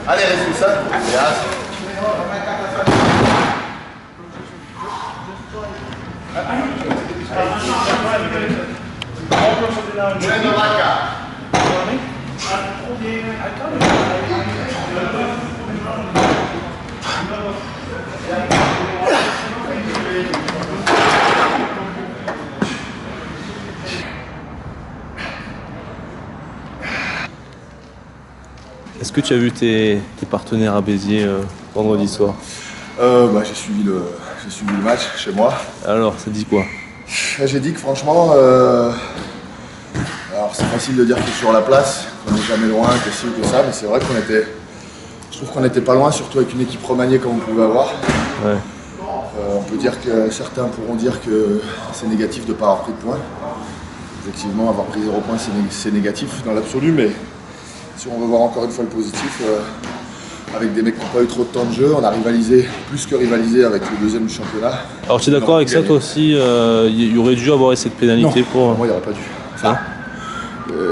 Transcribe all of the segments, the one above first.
Allez, reste ça. Est-ce que tu as vu tes partenaires à Béziers vendredi soir? J'ai suivi le match chez moi. Alors, ça dit quoi? J'ai dit que franchement, alors c'est facile de dire que sur la place, qu'on n'est jamais loin, que ci ou que ça, mais c'est vrai je trouve qu'on n'était pas loin, surtout avec une équipe remaniée comme on pouvait avoir. Ouais. On peut dire que certains pourront dire que c'est négatif de ne pas avoir pris de points. Effectivement, avoir pris 0 points, c'est négatif dans l'absolu, mais si on veut voir encore une fois le positif, avec des mecs qui n'ont pas eu trop de temps de jeu, on a rivalisé, plus que rivalisé avec le deuxième du championnat. Alors tu es d'accord avec ça toi aussi? Il y aurait dû avoir cette pénalité? Non, pour... moi il n'y aurait pas dû. Enfin,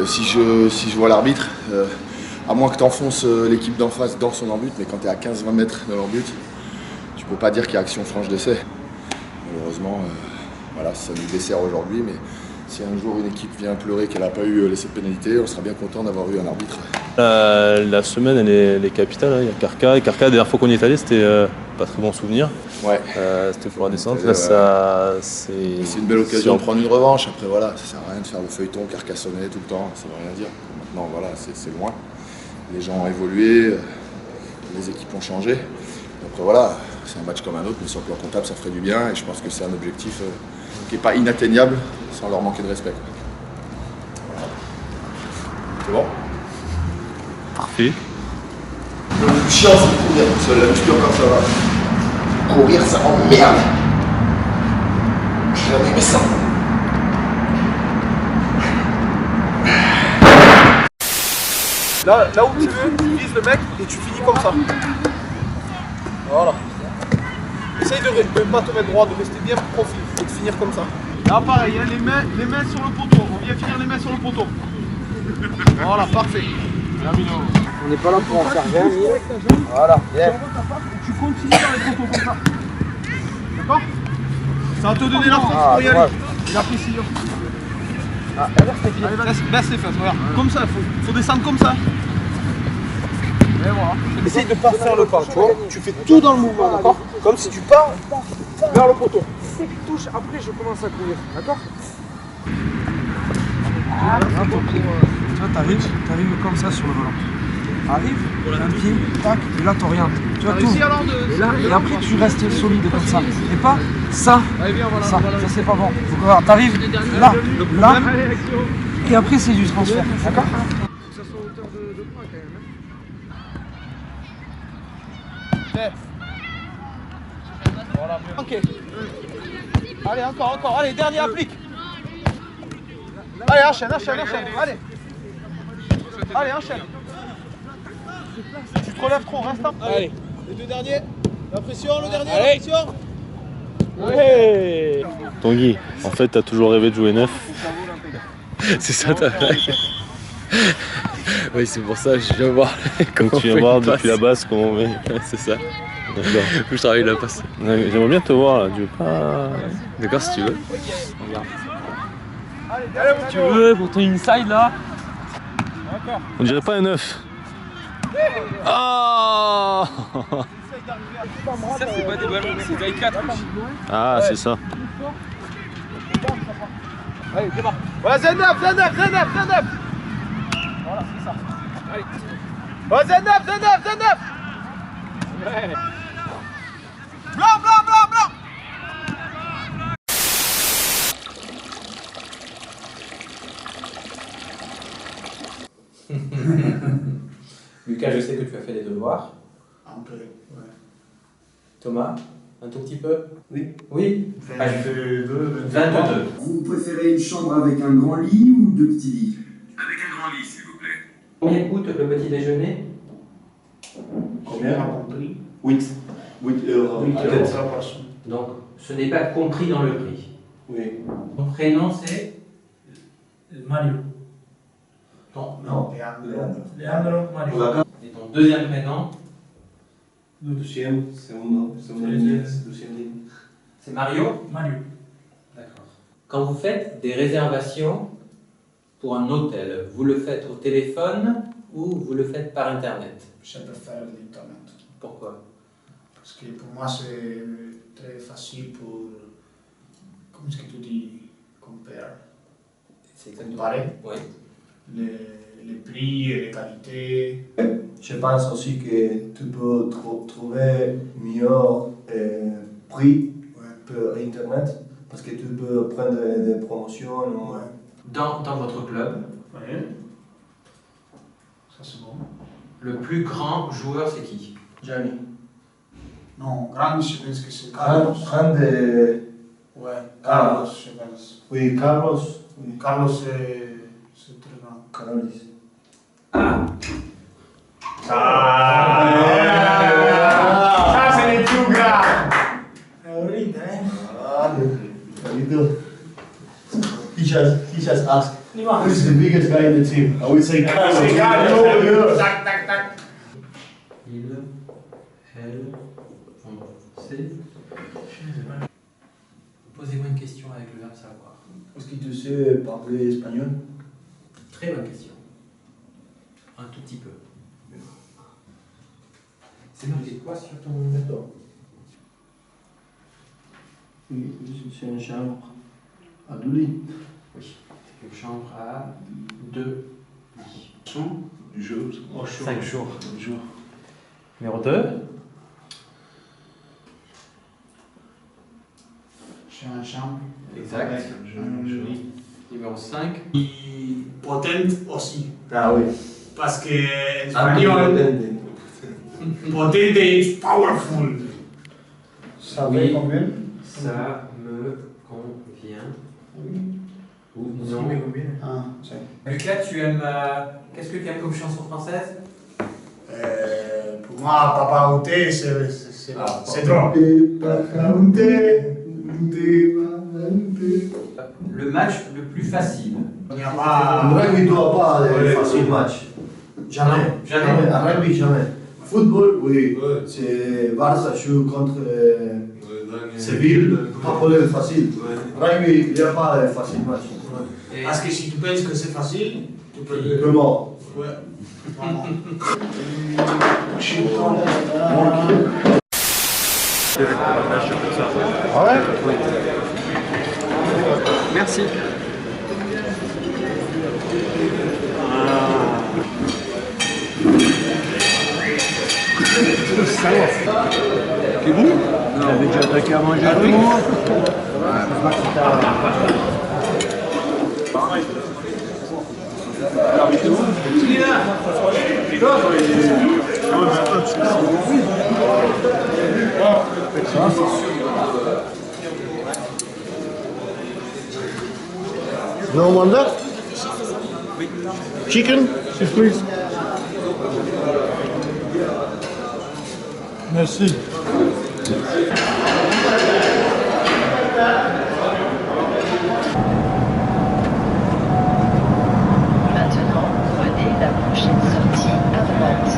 si je vois l'arbitre, à moins que tu enfonces l'équipe d'en face dans son but, mais quand tu es à 15-20 mètres de leur but, tu peux pas dire qu'il y a action franche d'essai. Malheureusement, voilà, ça nous dessert aujourd'hui, mais si un jour une équipe vient pleurer qu'elle n'a pas eu l'essai de pénalité, on sera bien content d'avoir eu un arbitre. La semaine elle est capitale, hein. Il y a Carca. Et Carca, la dernière fois qu'on y est allé, c'était pas très bon souvenir. Ouais. C'était pour la descente. Là, c'est une belle occasion de prendre une revanche. Après, voilà, ça sert à rien de faire le feuilleton carcassonné tout le temps, ça veut rien dire. Maintenant, voilà, c'est loin. Les gens ont évolué, les équipes ont changé. Après, voilà, c'est un match comme un autre, mais sur le plan comptable, ça ferait du bien. Et je pense que c'est un objectif qui n'est pas inatteignable sans leur manquer de respect. Voilà. C'est bon? Parfait. Le plus chiant, c'est de courir tout seul. La muscu, encore ça va. Courir, ça m'emmerde. J'ai jamais aimé ça. Là où tu veux, tu vises le mec et tu finis comme ça. Voilà. Essaye de ne pas te mettre droit, de rester bien profil et de finir comme ça. Là pareil, hein, les mains sur le poteau. On vient finir les mains sur le poteau. Voilà, parfait. On n'est pas là pour en faire 20 000. Voilà, bien. Tu continues dans les poteaux comme ça. D'accord? Ça va te donner la force pour y aller. Et la précision. Allez, baisse les fesses, regarde. Comme ça, il faut descendre comme ça. Et voilà. Essaye de ne pas faire le pas, tu vois. Tu fais tout dans le mouvement, d'accord? Comme si tu pars vers le poteau. Dès que tu touches, après je commence à courir, d'accord? Tu vois, t'arrives comme ça sur le volant. Arrive, un pied, tac, et là t'orientes. Tu vois tout. Et après tu restes solide comme ça. Et pas ça, ça c'est pas bon. Donc voilà, t'arrives là, là, et après c'est du transfert, d'accord? Faut que ça soit hauteur de poids quand même. Voilà, ok. Allez, encore, allez, dernier applique. Allez, enchaîne, allez. Allez, enchaîne. Tu te relèves trop, reste un. Allez. Les deux derniers. La pression, le dernier, la pression. Ouais. Tanguy, en fait, t'as toujours rêvé de jouer neuf. C'est ça ta blague? Oui, c'est pour ça que je viens voir. Comme tu viens voir depuis la base comment on met. C'est ça. D'accord. Je travaille la passe. J'aimerais bien te voir là, tu veux pas? D'accord, si tu veux. Tu veux pour ton inside là? On dirait pas un neuf. Ah! Ça c'est pas des ballons, c'est taille 4. Ah, c'est ça. Allez, démarre. Ouais, Z9. Voilà, c'est ça. Allez. Ouais, Z9. Ouais. Blanc. Lucas, je sais que tu as fait les devoirs. Un peu, ouais. Thomas, un tout petit peu? Oui. Oui? 22. Vous préférez une chambre avec un grand lit ou deux petits lits? Avec un grand lit, s'il vous plaît. Combien coûte le petit déjeuner? Combien a compris? 8 euros. 8 euros par personne. Donc, ce n'est pas compris dans le prix. Oui. Ton prénom c'est? Mario. No, Leandro Mario. Et ton deuxième prénom? Lucien, segunda línea, Lucien. C'est Mario? Mario. D'accord. Quand vous faites des réservations pour un hôtel, vous le faites au téléphone ou vous le faites par internet? Je préfère l'internet. Pourquoi? Parce que pour moi c'est très facile pour, comment est-ce que tu dis, comparer Oui. les prix et les qualités. Je pense aussi que tu peux trouver meilleur prix pour Internet parce que tu peux prendre des promotions. Dans votre club, Oui. Ça c'est bon. le plus grand joueur c'est qui? Gianni. Non, grand je pense que c'est Carlos. Grand de... Ouais, Carlos je pense. Oui, Carlos. Oui. Carlos c'est très grand. Carlos. Ça c'est le plus grand. Horrible, He just asked, who's the biggest guy in the team? I would say Carlos. C'est Carlos. Tac, tac, tac. Il, elle, on, c'est. Posez-moi une question avec le verbe savoir. Est-ce que tu sais parler espagnol? Très bonne question. Un tout petit peu. C'est marqué quoi sur ton bateau? Oui, c'est une chambre à 2 lits. Oui, c'est une chambre à 2 lits. Du jour. 5 jours. Numéro 2. J'ai une chambre. Exact. Un lit. Numéro 5. Potente aussi. Ah oui. Parce que en espagnol, potente is powerful. Ça Oui. fait combien? Ça me convient. Ou non. Ah, c'est. Lucas, tu aimes. Qu'est-ce que tu aimes comme chanson française? Pour moi, Papa Outé, c'est drôle. Le match le plus facile. Il n'y a pas. En rugby, tu n'as pas de facile match. Jamais. Non, jamais. En rugby, jamais. Football, oui. C'est Barça joue contre Séville. Pas problème facile. Rugby, il n'y a pas de facile match. Et- Parce que si tu penses que c'est facile, tu peux. Vraiment. Ouais. Merci. C'est bon? Il avait déjà attaqué à manger à tout le monde. No wonder. Chicken, please. Merci. Maintenant, prenez la prochaine sortie à droite.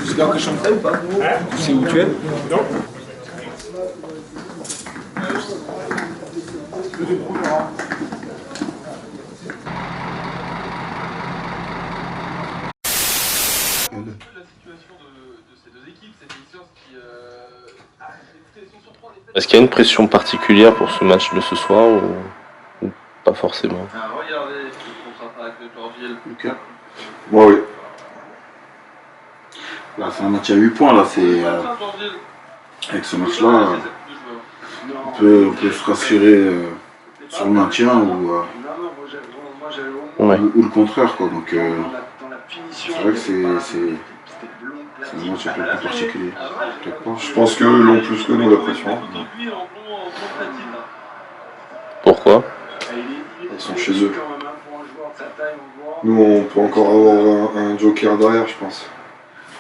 Tu gardes le chantier ou pas? Tu sais où tu es? Non. Est-ce qu'il y a une pression particulière pour ce match de ce soir ou pas forcément? Regardez, le contre-attaque de Georgil. Ok. Ouais, oui. Là, c'est un match à 8 points. Là, c'est, avec ce match-là, on peut se rassurer sur le maintien ou le contraire. Quoi. Donc, c'est vrai que c'est C'est un match un peu plus particulier. Je pense qu'eux l'ont plus que nous la pression. Pourquoi? Ils sont chez eux. Nous on peut encore avoir un joker derrière je pense.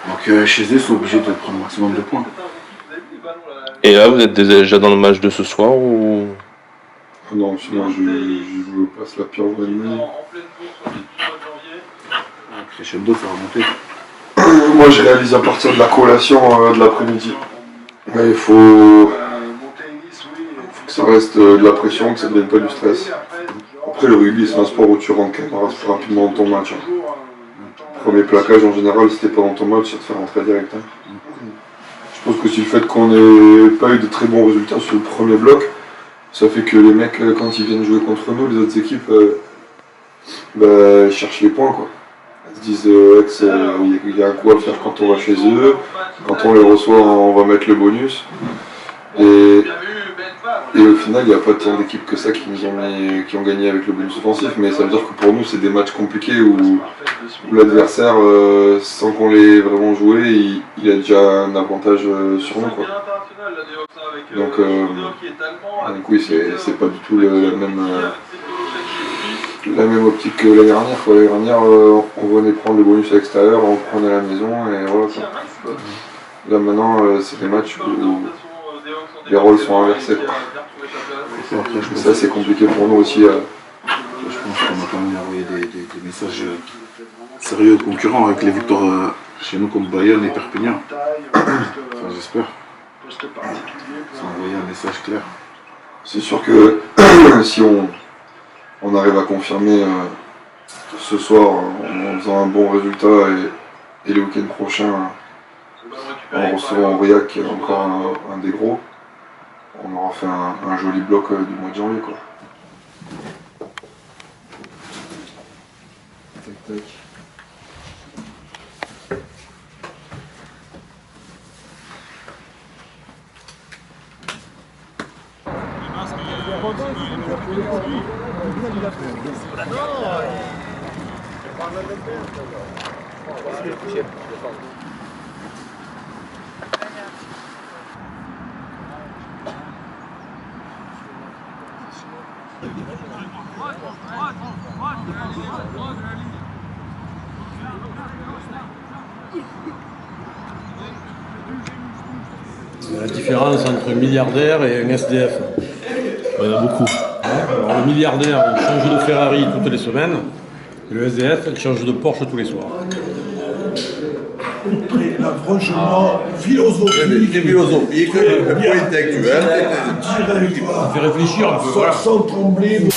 Donc chez eux ils sont obligés de prendre un maximum de points. Et là vous êtes déjà dans le match de ce soir ou? Non, sinon je me passe la pire journée. Crescendo, ça va monter. Moi je réalise à partir de la collation de l'après-midi. Mais il faut que ça reste de la pression, que ça ne devienne pas du stress. Après le rugby c'est un sport où tu rentres quand même assez rapidement dans ton match. Premier plaquage en général, si t'es pas dans ton match, ça te fait rentrer direct. Je pense que si le fait qu'on n'ait pas eu de très bons résultats sur le premier bloc, ça fait que les mecs, quand ils viennent jouer contre nous, les autres équipes, ils cherchent les points quoi. Ils se disent il y a un coup à faire quand on va chez eux, quand on les reçoit on va mettre le bonus. Et au final il n'y a pas tant d'équipes que ça qui ont gagné avec le bonus offensif, mais ça veut dire que pour nous c'est des matchs compliqués où l'adversaire, sans qu'on l'ait vraiment joué, il a déjà un avantage sur nous quoi. Donc oui c'est pas du tout la même optique que l'année dernière. L'année dernière on venait prendre le bonus à l'extérieur, on le prenait à la maison et voilà quoi. Là maintenant c'est des matchs où les rôles sont inversés quoi. Et ça c'est compliqué pour nous aussi. Je pense qu'on a quand même envoyé des messages sérieux aux concurrents avec les victoires chez nous contre Bayonne et Perpignan. Enfin, j'espère. Ça a envoyé un message clair. C'est sûr que si on arrive à confirmer ce soir en faisant un bon résultat et le week-end prochain en recevant Aurillac qui est encore un des gros, on aura fait un joli bloc du mois de janvier quoi. Tac, tac. La différence entre un milliardaire et un SDF. Il y en a beaucoup. Alors, le milliardaire, il change de Ferrari toutes les semaines, et le SDF, il change de Porsche tous les soirs. Là, franchement, philosophique, bien intellectuel, direct, Ça fait réfléchir un peu. sans trembler.